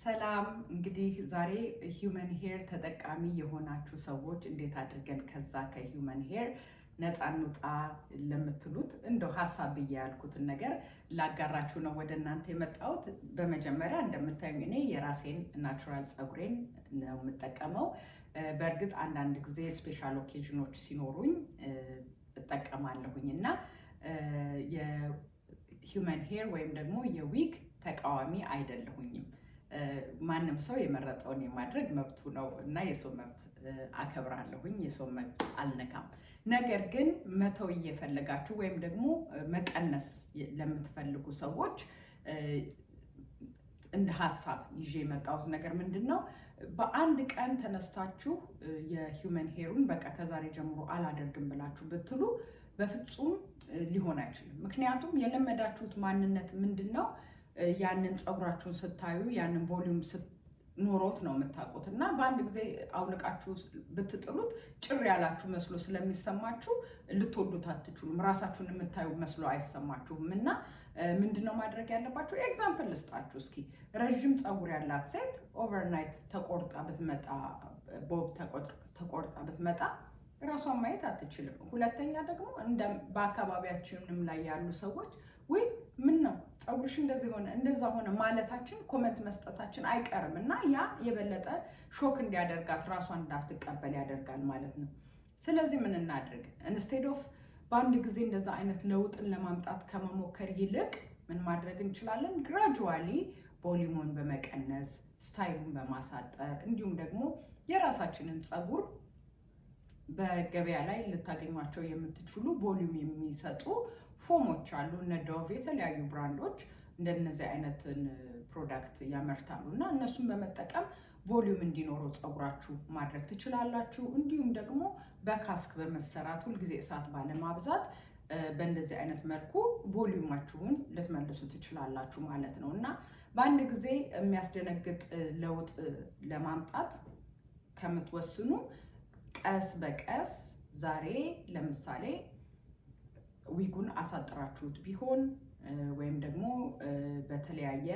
ሰላም እንግዲህ ዛሬ ሂውመን ሄር ተጠቃሚ የሆናችሁ ሰዎች እንዴት አድርገን ከዛ ከሂውመን ሄር ነፃ እንውጣ ለምትሉት እንደው ሀሳብ ብዬ ያልኩትን ነገር ላጋራችሁ ነው ወደ እናንተ የመጣሁት። በመጀመሪያ እንደምታዩኝ እኔ የራሴን ናቹራል ፀጉሬን ነው የምጠቀመው። በእርግጥ አንዳንድ ጊዜ ስፔሻል ኦኬዥኖች ሲኖሩኝ እጠቀማለሁኝ እና የሂውመን ሄር ወይም ደግሞ የዊግ ተቃዋሚ አይደለሁኝም። ማንም ሰው የመረጠውን የማድረግ መብቱ ነው እና የሰው መብት አከብራለሁኝ፣ የሰው መብት አልነካም። ነገር ግን መተው እየፈለጋችሁ ወይም ደግሞ መቀነስ ለምትፈልጉ ሰዎች እንደ ሀሳብ ይዤ የመጣሁት ነገር ምንድን ነው? በአንድ ቀን ተነስታችሁ የሂውመን ሄሩን በቃ ከዛሬ ጀምሮ አላደርግም ብላችሁ ብትሉ በፍጹም ሊሆን አይችልም። ምክንያቱም የለመዳችሁት ማንነት ምንድን ነው? ያንን ፀጉራችሁን ስታዩ ያንን ቮሊዩም ኖሮት ነው የምታውቁት እና በአንድ ጊዜ አውልቃችሁ ብትጥሉት ጭር ያላችሁ መስሎ ስለሚሰማችሁ ልትወዱት አትችሉም። ራሳችሁን የምታዩ መስሎ አይሰማችሁም። እና ምንድነው ማድረግ ያለባችሁ? ኤግዛምፕል ልስጣችሁ እስኪ። ረዥም ፀጉር ያላት ሴት ኦቨርናይት ተቆርጣ ብትመጣ፣ ቦብ ተቆርጣ ብትመጣ ራሷን ማየት አትችልም። ሁለተኛ ደግሞ በአካባቢያችንም ላይ ያሉ ሰዎች ወይ ምን ነው ፀጉርሽ እንደዚህ ሆነ እንደዛ ሆነ ማለታችን፣ ኮመንት መስጠታችን አይቀርም እና ያ የበለጠ ሾክ እንዲያደርጋት ራሷን እንዳትቀበል ያደርጋል ማለት ነው። ስለዚህ ምን እናድርግ? ኢንስቴድ ኦፍ በአንድ ጊዜ እንደዛ አይነት ለውጥን ለማምጣት ከመሞከር ይልቅ ምን ማድረግ እንችላለን? ግራጁዋሊ ቮሊዩሙን በመቀነስ ስታይሉን በማሳጠር እንዲሁም ደግሞ የራሳችንን ፀጉር በገበያ ላይ ልታገኟቸው የምትችሉ ቮሊዩም የሚሰጡ ፎሞች አሉ። እነ ዶቭ የተለያዩ ብራንዶች እንደነዚህ አይነትን ፕሮዳክት ያመርታሉ እና እነሱን በመጠቀም ቮሊዩም እንዲኖረው ፀጉራችሁ ማድረግ ትችላላችሁ። እንዲሁም ደግሞ በካስክ በመሰራት ሁልጊዜ እሳት ባለማብዛት በእንደዚህ አይነት መልኩ ቮሊዩማችሁን ልትመልሱ ትችላላችሁ ማለት ነው እና በአንድ ጊዜ የሚያስደነግጥ ለውጥ ለማምጣት ከምትወስኑ ቀስ በቀስ ዛሬ ለምሳሌ ዊጉን አሳጥራችሁት ቢሆን ወይም ደግሞ በተለያየ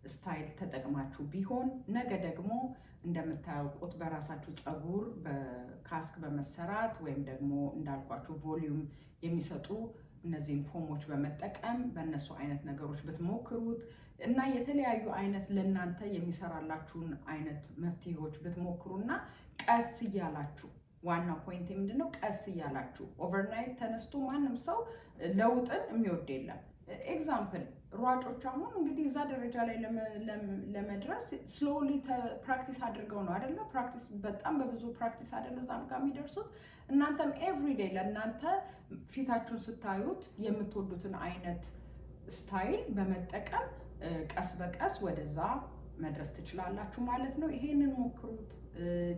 ስታይል ተጠቅማችሁ ቢሆን ነገ ደግሞ እንደምታውቁት በራሳችሁ ፀጉር በካስክ በመሰራት ወይም ደግሞ እንዳልኳችሁ ቮሊዩም የሚሰጡ እነዚህን ፎሞች በመጠቀም በእነሱ አይነት ነገሮች ብትሞክሩት እና የተለያዩ አይነት ለእናንተ የሚሰራላችሁን አይነት መፍትሄዎች ብትሞክሩና ቀስ እያላችሁ ዋናው ፖይንት ምንድነው? ቀስ እያላችሁ ኦቨርናይት ተነስቶ ማንም ሰው ለውጥን የሚወድ የለም። ኤግዛምፕል ሯጮች አሁን እንግዲህ እዛ ደረጃ ላይ ለመድረስ ስሎሊ ፕራክቲስ አድርገው ነው አይደለ? ፕራክቲስ በጣም በብዙ ፕራክቲስ አይደለ እዛም ጋር የሚደርሱት። እናንተም ኤቭሪዴይ ለእናንተ ፊታችሁን ስታዩት የምትወዱትን አይነት ስታይል በመጠቀም ቀስ በቀስ ወደዛ መድረስ ትችላላችሁ ማለት ነው። ይሄንን ሞክሩት፣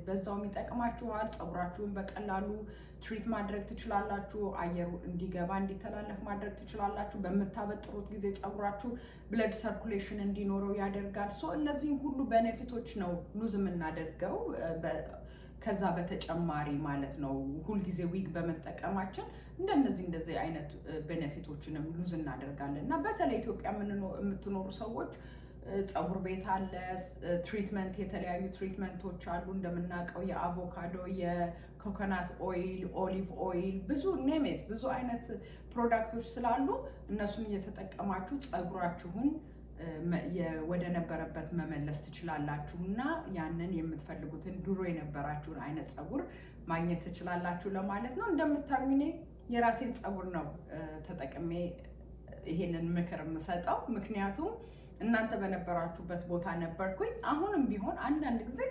በዛውም ይጠቅማችኋል። ፀጉራችሁን በቀላሉ ትሪት ማድረግ ትችላላችሁ። አየሩ እንዲገባ እንዲተላለፍ ማድረግ ትችላላችሁ። በምታበጥሩት ጊዜ ፀጉራችሁ ብለድ ሰርኩሌሽን እንዲኖረው ያደርጋል። እነዚህም ሁሉ ቤኔፊቶች ነው ሉዝ የምናደርገው። ከዛ በተጨማሪ ማለት ነው ሁልጊዜ ዊግ በመጠቀማችን እንደዚህ አይነት ቤኔፊቶችንም ሉዝ እናደርጋለን እና በተለይ ኢትዮጵያ የምትኖሩ ሰዎች ፀጉር ቤት አለ፣ ትሪትመንት የተለያዩ ትሪትመንቶች አሉ። እንደምናውቀው የአቮካዶ፣ የኮኮናት ኦይል፣ ኦሊቭ ኦይል ብዙ ኔሜት ብዙ አይነት ፕሮዳክቶች ስላሉ እነሱን እየተጠቀማችሁ ፀጉራችሁን ወደ ነበረበት መመለስ ትችላላችሁ እና ያንን የምትፈልጉትን ድሮ የነበራችሁን አይነት ፀጉር ማግኘት ትችላላችሁ ለማለት ነው። እንደምታዩኝ እኔ የራሴን ፀጉር ነው ተጠቅሜ ይሄንን ምክር የምሰጠው፣ ምክንያቱም እናንተ በነበራችሁበት ቦታ ነበርኩኝ። አሁንም ቢሆን አንዳንድ ጊዜ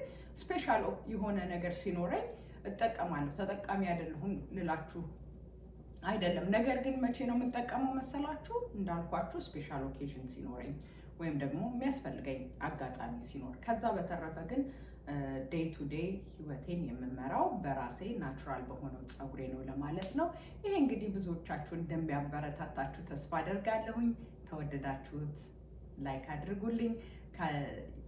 ስፔሻል የሆነ ነገር ሲኖረኝ እጠቀማለሁ። ተጠቃሚ አይደለሁም ልላችሁ አይደለም። ነገር ግን መቼ ነው የምጠቀመው መሰላችሁ? እንዳልኳችሁ ስፔሻል ኦኬዥን ሲኖረኝ ወይም ደግሞ የሚያስፈልገኝ አጋጣሚ ሲኖር። ከዛ በተረፈ ግን ዴይ ቱ ዴይ ህይወቴን የምመራው በራሴ ናቹራል በሆነው ፀጉሬ ነው ለማለት ነው። ይሄ እንግዲህ ብዙዎቻችሁን እንደሚያበረታታችሁ ተስፋ አደርጋለሁኝ። ከወደዳችሁት ላይክ አድርጉልኝ።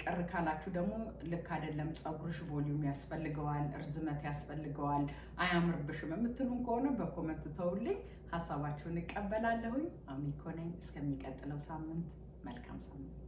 ቅር ካላችሁ ደግሞ ልክ አይደለም ፀጉርሽ ቮሊዩም ያስፈልገዋል፣ እርዝመት ያስፈልገዋል፣ አያምርብሽም የምትሉም ከሆነ በኮመንት ተውልኝ። ሀሳባችሁን እቀበላለሁኝ። አሚኮ ነኝ። እስከሚቀጥለው ሳምንት መልካም ሳምንት።